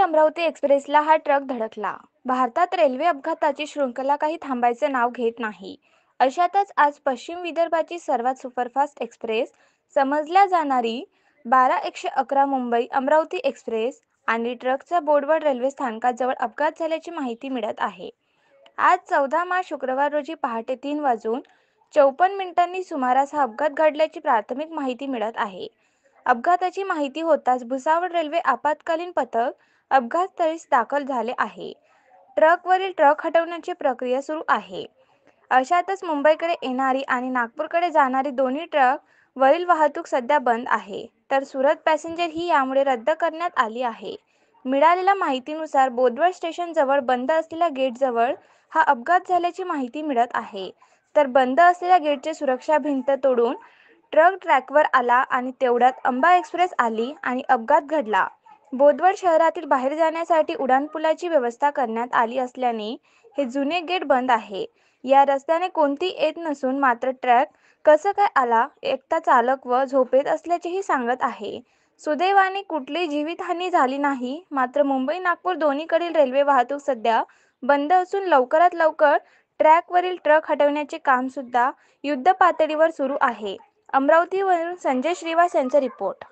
अमरावती एक्सप्रेसला हा ट्रक धडकला। भारतात रेल्वे अपघाताची शृंखला काही थांबायचे नाव घेत नाही। अशातच आज पश्चिम विदर्भाची सर्वात सुपरफास्ट एक्सप्रेस समजल्या जाणारी 12111 मुंबई अमरावती एक्सप्रेस आणि ट्रकचा बोर्डवर रेल्वे स्थानकाजवळ अपघात झाल्याची माहिती मिळत आहे। आज 14 मार्च शुक्रवार रोजी पहाटे 3:54 सुमारास हा अपघात घडल्याची प्राथमिक माहिती मिळत आहे। अपघाताची माहिती होताच भुसावळ रेल्वे आपत्कालीन पथक अपघातस्थळी दाखल झाले आहे। ट्रकवरील ट्रक हटवण्याची प्रक्रिया सुरू आहे। अशातच मुंबईकडे येणारी आणि नागपूरकडे जाणारी दोन्ही ट्रक वरील वाहतूक सध्या बंद आहे, तर सुरत पॅसेंजर ही यामुळे रद्द करण्यात आली आहे। मिळालेल्या माहितीनुसार बोदवड स्टेशन जवळ बंद असलेल्या गेटजवळ हा अपघात झाल्याची माहिती मिळत आहे, तर बंद असलेल्या गेटची सुरक्षा भिंत तोडून ट्रक ट्रॅकवर आला आणि तेवढ्यात अंबा एक्सप्रेस आली आणि अपघात घडला। बोदवड शहरातील बाहेर जाण्यासाठी उड्डाणपुलाची व्यवस्था करण्यात आली असल्याने हे जुने गेट बंद आहे। या रस्त्याने कोणती येत नसून मात्र ट्रक कसं काय आला, एकटा चालक व झोपेत असल्याचेही सांगत आहे। सुदैवाने कुठलीही जीवितहानी झाली नाही, मात्र मुंबई नागपूर दोन्हीकडील रेल्वे वाहतूक सध्या बंद असून लवकरात लवकर ट्रॅकवरील ट्रक हटवण्याचे काम सुद्धा युद्धपातळीवर सुरू आहे। अमरावतीवरून संजय श्रीवास यांचा रिपोर्ट।